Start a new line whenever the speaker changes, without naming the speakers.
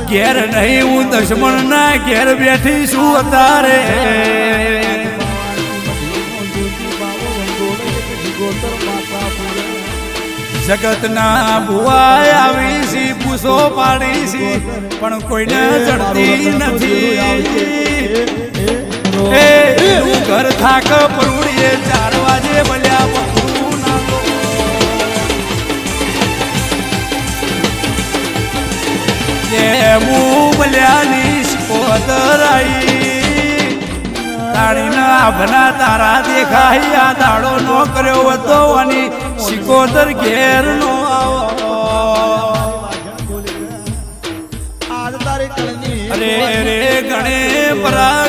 ઘેર નહીં હું દુશ્મન ના ઘેર બેઠી છું તારે જગત ના ભુવાય આવી છી પૂછો પાડી છી પણ કોઈને ચડતી નથી ઘર થાક પરુડીએ 4 વાગે બલ્યા પકડું નાખો હું બલ્યાની શિકોતર આઈ તાણીના ભના તારા દેખાય આ દાડો નો કર્યો હતો અને શિકોતર ઘેર નો આવો અરે રે ગણે પરા